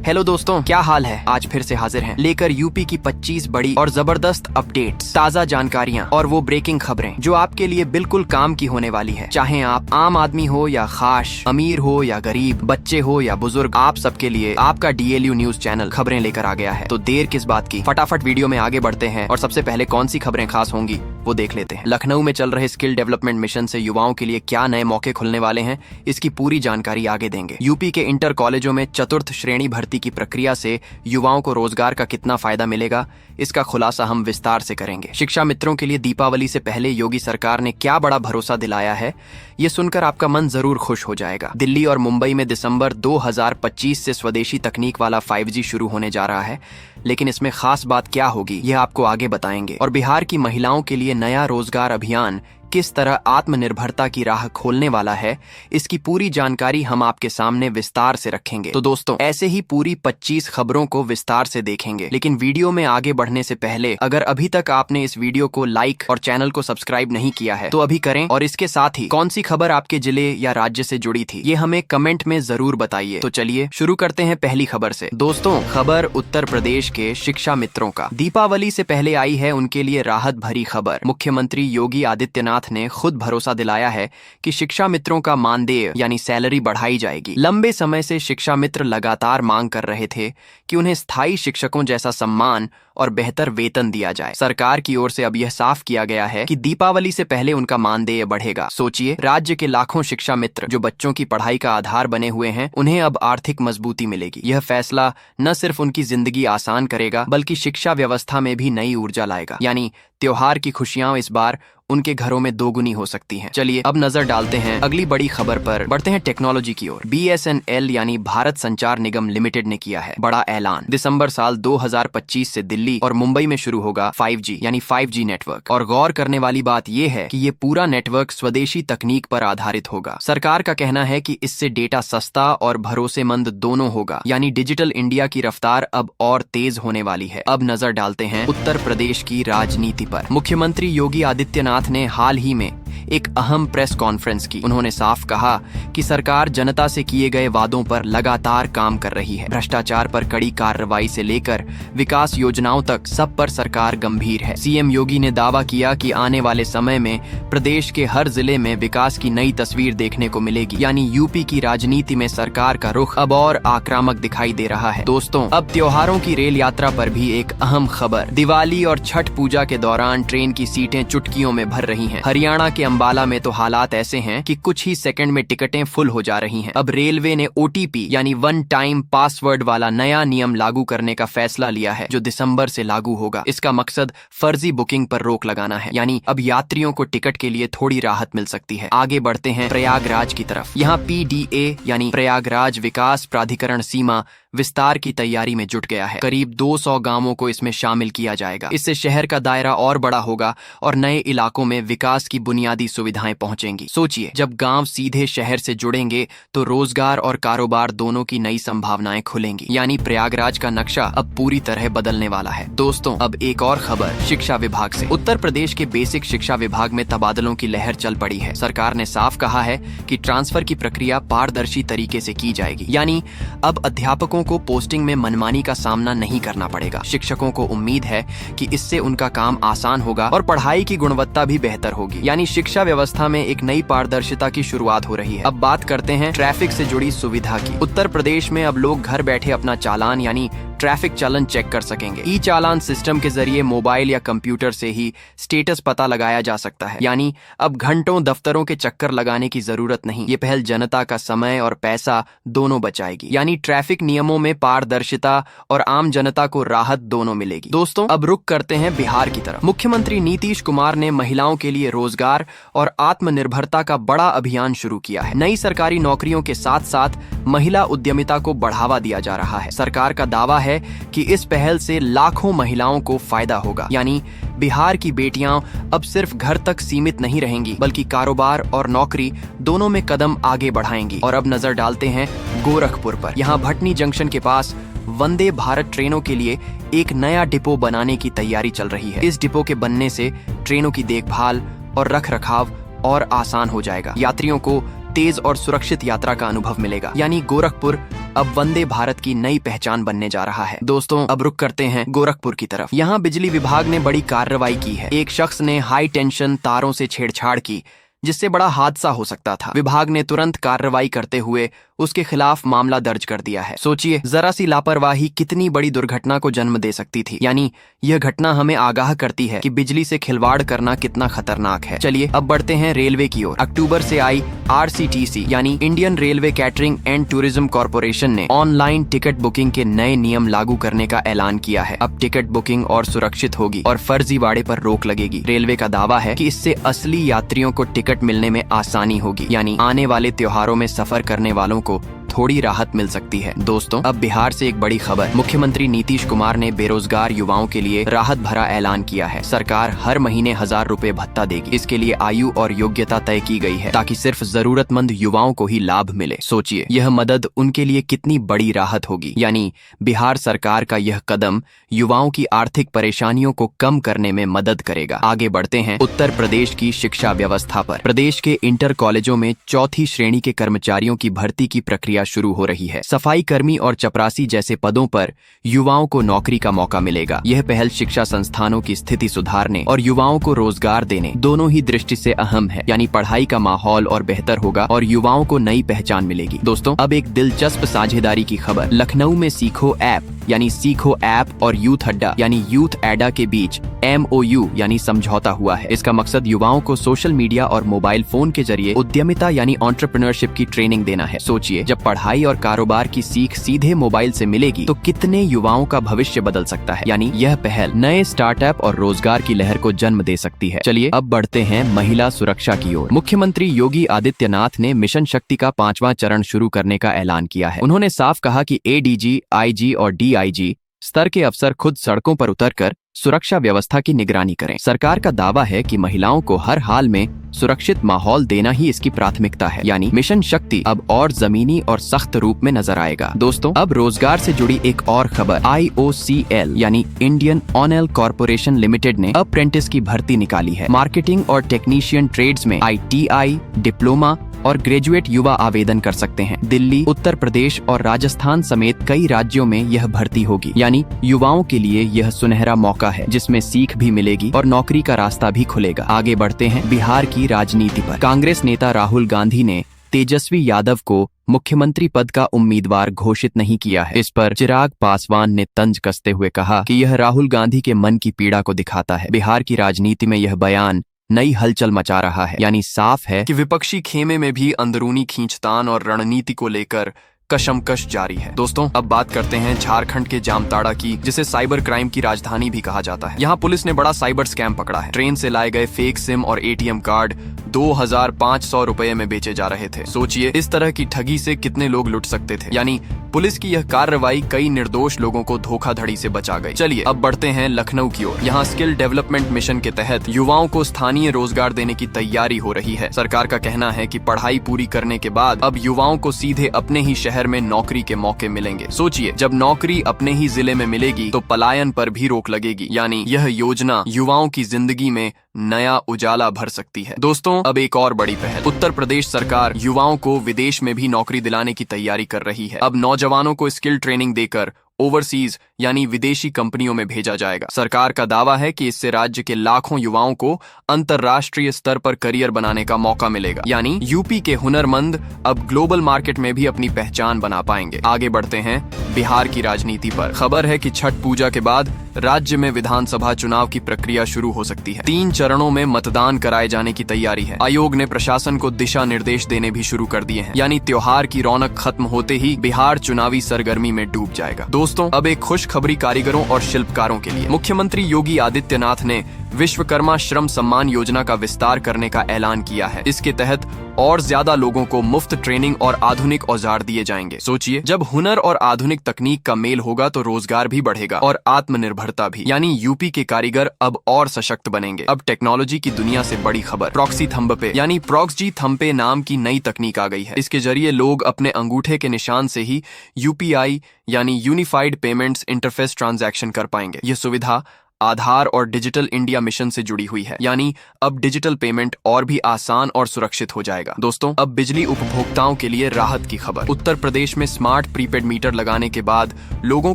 Hello दोस्तों, क्या हाल है। आज फिर से हाजिर हैं लेकर यूपी की 25 बड़ी और जबरदस्त अपडेट्स, ताज़ा जानकारियां और वो ब्रेकिंग खबरें जो आपके लिए बिल्कुल काम की होने वाली है। चाहे आप आम आदमी हो या खास, अमीर हो या गरीब, बच्चे हो या बुजुर्ग, आप सबके लिए आपका डीएलयू न्यूज चैनल खबरें लेकर आ गया है। तो देर किस बात की, फटाफट वीडियो में आगे बढ़ते हैं और सबसे पहले कौन सी खबरें खास होंगी वो देख लेते हैं। लखनऊ में चल रहे स्किल डेवलपमेंट मिशन से युवाओं के लिए क्या नए मौके खुलने वाले हैं, इसकी पूरी जानकारी आगे देंगे। यूपी के इंटर कॉलेजों में चतुर्थ श्रेणी भर्ती की प्रक्रिया से युवाओं को रोजगार का कितना फायदा मिलेगा, इसका खुलासा हम विस्तार से करेंगे। शिक्षा मित्रों के लिए दीपावली से पहले योगी सरकार ने क्या बड़ा भरोसा दिलाया है, ये सुनकर आपका मन जरूर खुश हो जाएगा। दिल्ली और मुंबई में दिसंबर 2025 से स्वदेशी तकनीक वाला 5G शुरू होने जा रहा है, लेकिन इसमें खास बात क्या होगी यह आपको आगे बताएंगे। और बिहार की महिलाओं के लिए नया रोजगार अभियान किस तरह आत्मनिर्भरता की राह खोलने वाला है, इसकी पूरी जानकारी हम आपके सामने विस्तार से रखेंगे। तो दोस्तों, ऐसे ही पूरी 25 खबरों को विस्तार से देखेंगे। लेकिन वीडियो में आगे बढ़ने से पहले अगर अभी तक आपने इस वीडियो को लाइक और चैनल को सब्सक्राइब नहीं किया है तो अभी करें, और इसके साथ ही कौन सी खबर आपके जिले या राज्य से जुड़ी थी ये हमें कमेंट में जरूर बताइए। तो चलिए शुरू करते हैं पहली खबर से। दोस्तों, खबर उत्तर प्रदेश के शिक्षा मित्रों का। दीपावली से पहले आई है उनके लिए राहत भरी खबर। मुख्यमंत्री योगी आदित्यनाथ ने खुद भरोसा दिलाया है कि शिक्षा मित्रों का मानदेय यानी सैलरी बढ़ाई जाएगी। लंबे समय से शिक्षा मित्र लगातार मांग कर रहे थे कि उन्हें स्थायी शिक्षकों जैसा सम्मान और बेहतर वेतन दिया जाए। सरकार की ओर से अब यह साफ किया गया है कि दीपावली से पहले उनका मानदेय बढ़ेगा। सोचिए, राज्य के लाखों शिक्षा मित्र जो बच्चों की पढ़ाई का आधार बने हुए हैं, उन्हें अब आर्थिक मजबूती मिलेगी। यह फैसला न सिर्फ उनकी जिंदगी आसान करेगा बल्कि शिक्षा व्यवस्था में भी नई ऊर्जा लाएगा। यानी त्योहार की खुशियां इस बार उनके घरों में दोगुनी हो सकती हैं। चलिए अब नजर डालते हैं अगली बड़ी खबर पर। बढ़ते हैं टेक्नोलॉजी की ओर। BSNL यानी भारत संचार निगम लिमिटेड ने किया है बड़ा ऐलान। दिसंबर साल 2025 से दिल्ली और मुंबई में शुरू होगा 5G यानी 5G नेटवर्क। और गौर करने वाली बात यह है कि ये पूरा नेटवर्क स्वदेशी तकनीक पर आधारित होगा। सरकार का कहना है कि इससे डेटा सस्ता और भरोसेमंद दोनों होगा, यानी डिजिटल इंडिया की रफ्तार अब और तेज होने वाली है। अब नजर डालते हैं उत्तर प्रदेश की राजनीति पर। मुख्यमंत्री योगी आदित्यनाथ ने हाल ही में एक अहम प्रेस कॉन्फ्रेंस की। उन्होंने साफ कहा कि सरकार जनता से किए गए वादों पर लगातार काम कर रही है। भ्रष्टाचार पर कड़ी कार्रवाई से लेकर विकास योजनाओं तक सब पर सरकार गंभीर है। सीएम योगी ने दावा किया कि आने वाले समय में प्रदेश के हर जिले में विकास की नई तस्वीर देखने को मिलेगी। यानी यूपी की राजनीति में सरकार का रुख अब और आक्रामक दिखाई दे रहा है। दोस्तों, अब त्योहारों की रेल यात्रा पर भी एक अहम खबर। दिवाली और छठ पूजा के दौरान ट्रेन की सीटें चुटकियों में भर रही हैं। हरियाणा के अंबाला में तो हालात ऐसे हैं कि कुछ ही सेकंड में टिकटें फुल हो जा रही हैं। अब रेलवे ने OTP यानी वन टाइम पासवर्ड वाला नया नियम लागू करने का फैसला लिया है, जो दिसंबर से लागू होगा। इसका मकसद फर्जी बुकिंग पर रोक लगाना है। यानी अब यात्रियों को टिकट के लिए थोड़ी राहत मिल सकती है। आगे बढ़ते हैं प्रयागराज की तरफ। यहाँ PDA यानी प्रयागराज विकास प्राधिकरण सीमा विस्तार की तैयारी में जुट गया है। करीब 200 गांवों को इसमें शामिल किया जाएगा। इससे शहर का दायरा और बड़ा होगा और नए इलाकों में विकास की बुनियादी सुविधाएं पहुंचेंगी। सोचिए, जब गांव सीधे शहर से जुड़ेंगे तो रोजगार और कारोबार दोनों की नई संभावनाएं खुलेंगी। यानी प्रयागराज का नक्शा अब पूरी तरह बदलने वाला है। दोस्तों, अब एक और खबर शिक्षा विभाग से। उत्तर प्रदेश के बेसिक शिक्षा विभाग में तबादलों की लहर चल पड़ी है। सरकार ने साफ कहा है कि ट्रांसफर की प्रक्रिया पारदर्शी तरीके से की जाएगी। यानी अब अध्यापकों को पोस्टिंग में मनमानी का सामना नहीं करना पड़ेगा। शिक्षकों को उम्मीद है कि इससे उनका काम आसान होगा और पढ़ाई की गुणवत्ता भी बेहतर होगी। यानी शिक्षा व्यवस्था में एक नई पारदर्शिता की शुरुआत हो रही है। अब बात करते हैं ट्रैफिक से जुड़ी सुविधा की। उत्तर प्रदेश में अब लोग घर बैठे अपना चालान यानी ट्रैफिक चालन चेक कर सकेंगे। ई चालान सिस्टम के जरिए मोबाइल या कंप्यूटर से ही स्टेटस पता लगाया जा सकता है। यानी अब घंटों दफ्तरों के चक्कर लगाने की जरूरत नहीं। ये पहल जनता का समय और पैसा दोनों बचाएगी। यानी ट्रैफिक नियमों में पारदर्शिता और आम जनता को राहत दोनों मिलेगी। दोस्तों, अब रुक करते हैं बिहार की तरफ। मुख्यमंत्री नीतीश कुमार ने महिलाओं के लिए रोजगार और आत्मनिर्भरता का बड़ा अभियान शुरू किया है। नई सरकारी नौकरियों के साथ साथ महिला उद्यमिता को बढ़ावा दिया जा रहा है। सरकार का दावा है कि इस पहल से लाखों महिलाओं को फायदा होगा। यानी बिहार की बेटियां अब सिर्फ घर तक सीमित नहीं रहेंगी बल्कि कारोबार और नौकरी दोनों में कदम आगे बढ़ाएंगी। और अब नजर डालते हैं गोरखपुर पर। यहाँ भटनी जंक्शन के पास वंदे भारत ट्रेनों के लिए एक नया डिपो बनाने की तैयारी चल रही है। इस डिपो के बनने से ट्रेनों की देखभाल और रख रखाव और आसान हो जाएगा। यात्रियों को तेज और सुरक्षित यात्रा का अनुभव मिलेगा। यानी गोरखपुर अब वंदे भारत की नई पहचान बनने जा रहा है। दोस्तों अब रुक करते हैं गोरखपुर की तरफ। यहाँ बिजली विभाग ने बड़ी कार्रवाई की है। एक शख्स ने हाई टेंशन तारों से छेड़छाड़ की जिससे बड़ा हादसा हो सकता था। विभाग ने तुरंत कार्रवाई करते हुए उसके खिलाफ मामला दर्ज कर दिया है। सोचिए जरा सी लापरवाही कितनी बड़ी दुर्घटना को जन्म दे सकती थी। यानी यह घटना हमें आगाह करती है कि बिजली से खिलवाड़ करना कितना खतरनाक है। चलिए अब बढ़ते हैं रेलवे की ओर। अक्टूबर से आई RCTC यानी Indian railway catering and tourism corporation ने ऑनलाइन टिकट बुकिंग के नए नियम लागू करने का ऐलान किया है। अब टिकट बुकिंग और सुरक्षित होगी और फर्जीवाड़े पर रोक लगेगी। रेलवे का दावा है कि इससे असली यात्रियों को टिकट मिलने में आसानी होगी। यानी आने वाले त्योहारों में सफर करने वालों को थोड़ी राहत मिल सकती है। दोस्तों अब बिहार से एक बड़ी खबर। मुख्यमंत्री नीतीश कुमार ने बेरोजगार युवाओं के लिए राहत भरा ऐलान किया है। सरकार हर महीने 1000 रुपए भत्ता देगी। इसके लिए आयु और योग्यता तय की गई है ताकि सिर्फ जरूरतमंद युवाओं को ही लाभ मिले। सोचिए यह मदद उनके लिए कितनी बड़ी राहत होगी। यानी बिहार सरकार का यह कदम युवाओं की आर्थिक परेशानियों को कम करने में मदद करेगा। आगे बढ़ते हैं उत्तर प्रदेश की शिक्षा व्यवस्था पर। प्रदेश के इंटर कॉलेजों में 4ठी श्रेणी के कर्मचारियों की भर्ती की प्रक्रिया शुरू हो रही है। सफाई कर्मी और चपरासी जैसे पदों पर युवाओं को नौकरी का मौका मिलेगा। यह पहल शिक्षा संस्थानों की स्थिति सुधारने और युवाओं को रोजगार देने दोनों ही दृष्टि से अहम है। यानी पढ़ाई का माहौल और बेहतर होगा और युवाओं को नई पहचान मिलेगी। दोस्तों अब एक दिलचस्प साझेदारी की खबर। लखनऊ में सीखो ऐप यानी सीखो ऐप और यूथ अड्डा यानी यूथ एडा के बीच MOU यानी समझौता हुआ है। इसका मकसद युवाओं को सोशल मीडिया और मोबाइल फोन के जरिए उद्यमिता यानी एंटरप्रेन्योरशिप की ट्रेनिंग देना है। सोचिए जब पढ़ाई और कारोबार की सीख सीधे मोबाइल से मिलेगी तो कितने युवाओं का भविष्य बदल सकता है। यानी यह पहल नए स्टार्टअप और रोजगार की लहर को जन्म दे सकती है। चलिए अब बढ़ते हैं महिला सुरक्षा की ओर। मुख्यमंत्री योगी आदित्यनाथ ने मिशन शक्ति का 5वां चरण शुरू करने का ऐलान किया है। उन्होंने साफ कहा कि ADG, IG और DIG स्तर के अफसर खुद सड़कों पर उतरकर सुरक्षा व्यवस्था की निगरानी करें। सरकार का दावा है कि महिलाओं को हर हाल में सुरक्षित माहौल देना ही इसकी प्राथमिकता है। यानी मिशन शक्ति अब और जमीनी और सख्त रूप में नजर आएगा। दोस्तों अब रोजगार से जुड़ी एक और खबर। IOCL यानी इंडियन ऑयल कॉर्पोरेशन लिमिटेड ने अप्रेंटिस की भर्ती निकाली है। मार्केटिंग और टेक्नीशियन ट्रेड्स में ITI, डिप्लोमा और ग्रेजुएट युवा आवेदन कर सकते हैं। दिल्ली, उत्तर प्रदेश और राजस्थान समेत कई राज्यों में यह भर्ती होगी। यानी युवाओं के लिए यह सुनहरा मौका है जिसमें सीख भी मिलेगी और नौकरी का रास्ता भी खुलेगा। आगे बढ़ते हैं बिहार की राजनीति पर। कांग्रेस नेता राहुल गांधी ने तेजस्वी यादव को मुख्यमंत्री पद का उम्मीदवार घोषित नहीं किया है। इस पर चिराग पासवान ने तंज कसते हुए कहा कि यह राहुल गांधी के मन की पीड़ा को दिखाता है। बिहार की राजनीति में यह बयान नई हलचल मचा रहा है। यानी साफ है कि विपक्षी खेमे में भी अंदरूनी खींचतान और रणनीति को लेकर कशमकश जारी है। दोस्तों अब बात करते हैं झारखंड के जामताड़ा की, जिसे साइबर क्राइम की राजधानी भी कहा जाता है। यहाँ पुलिस ने बड़ा साइबर स्कैम पकड़ा है। ट्रेन से लाए गए फेक सिम और ATM कार्ड 2500 रुपए में बेचे जा रहे थे। सोचिए इस तरह की ठगी से कितने लोग लुट सकते थे। यानी पुलिस की यह कार्रवाई कई निर्दोष लोगों को धोखाधड़ी से बचा गई। चलिए अब बढ़ते हैं लखनऊ की ओर। यहाँ स्किल डेवलपमेंट मिशन के तहत युवाओं को स्थानीय रोजगार देने की तैयारी हो रही है। सरकार का कहना है कि पढ़ाई पूरी करने के बाद अब युवाओं को सीधे अपने ही शहर में नौकरी के मौके मिलेंगे। सोचिए जब नौकरी अपने ही जिले में मिलेगी तो पलायन पर भी रोक लगेगी। यानी यह योजना युवाओं की जिंदगी में नया उजाला भर सकती है। दोस्तों अब एक और बड़ी पहल। उत्तर प्रदेश सरकार युवाओं को विदेश में भी नौकरी दिलाने की तैयारी कर रही है। अब नौजवानों को स्किल ट्रेनिंग देकर ओवरसीज यानी विदेशी कंपनियों में भेजा जाएगा। सरकार का दावा है कि इससे राज्य के लाखों युवाओं को अंतर्राष्ट्रीय स्तर पर करियर बनाने का मौका मिलेगा। यानी यूपी के हुनरमंद अब ग्लोबल मार्केट में भी अपनी पहचान बना पाएंगे। आगे बढ़ते हैं बिहार की राजनीति पर। खबर है कि छठ पूजा के बाद राज्य में विधानसभा चुनाव की प्रक्रिया शुरू हो सकती है। 3 चरणों में मतदान कराए जाने की तैयारी है। आयोग ने प्रशासन को दिशा निर्देश देने भी शुरू कर दिए हैं। यानी त्योहार की रौनक खत्म होते ही बिहार चुनावी सरगर्मी में डूब जाएगा। दोस्तों अब एक खुशखबरी कारीगरों और शिल्पकारों के लिए। मुख्यमंत्री योगी आदित्यनाथ ने विश्वकर्मा श्रम सम्मान योजना का विस्तार करने का ऐलान किया है। इसके तहत और ज्यादा लोगों को मुफ्त ट्रेनिंग और आधुनिक औजार दिए जाएंगे। सोचिए जब हुनर और आधुनिक तकनीक का मेल होगा तो रोजगार भी बढ़ेगा और आत्मनिर्भरता भी। यानी यूपी के कारीगर अब और सशक्त बनेंगे। अब टेक्नोलॉजी की दुनिया से बड़ी खबर। प्रॉक्सी थंबपे यानी प्रॉक्सजी थंबपे नाम की नई तकनीक आ गई है। इसके जरिए लोग अपने अंगूठे के निशान से ही UPI यानी यूनिफाइड पेमेंट्स इंटरफेस ट्रांजैक्शन कर पाएंगे। यह सुविधा आधार और डिजिटल इंडिया मिशन से जुड़ी हुई है, यानी अब डिजिटल पेमेंट और भी आसान और सुरक्षित हो जाएगा। दोस्तों, अब बिजली उपभोक्ताओं के लिए राहत की खबर। उत्तर प्रदेश में स्मार्ट प्रीपेड मीटर लगाने के बाद लोगों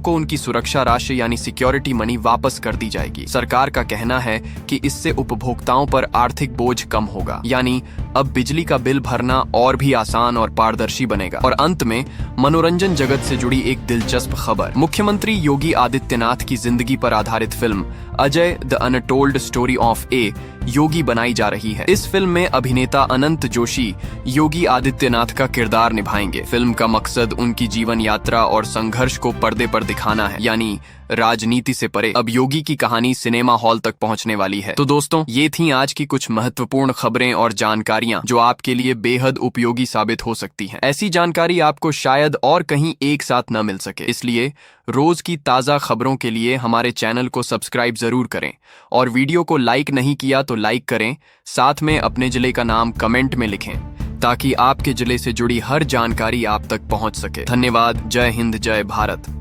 को उनकी सुरक्षा राशि यानी सिक्योरिटी मनी वापस कर दी जाएगी। सरकार का कहना है कि इससे उपभोक्ताओं पर आर्थिक बोझ कम होगा, यानी अब बिजली का बिल भरना और भी आसान और पारदर्शी बनेगा। और अंत में मनोरंजन जगत से जुड़ी एक दिलचस्प खबर। मुख्यमंत्री योगी आदित्यनाथ की जिंदगी पर आधारित film Ajay the untold story of a yogi बनाई जा रही है। इस फिल्म में अभिनेता अनंत जोशी योगी आदित्यनाथ का किरदार निभाएंगे। फिल्म का मकसद उनकी जीवन यात्रा और संघर्ष को पर्दे पर दिखाना है, यानी राजनीति से परे अब योगी की कहानी सिनेमा हॉल तक पहुंचने वाली है। तो दोस्तों, ये थी आज की कुछ महत्वपूर्ण खबरें और जानकारियां जो आपके लिए बेहद उपयोगी साबित हो सकती हैं। ऐसी जानकारी आपको शायद और कहीं एक साथ न मिल सके, इसलिए रोज की ताजा खबरों के लिए हमारे चैनल को सब्सक्राइब जरूर करें और वीडियो को लाइक नहीं किया तो लाइक करें। साथ में अपने जिले का नाम कमेंट में लिखें ताकि आपके जिले से जुड़ी हर जानकारी आप तक पहुंच सके। धन्यवाद। जय हिंद, जय भारत।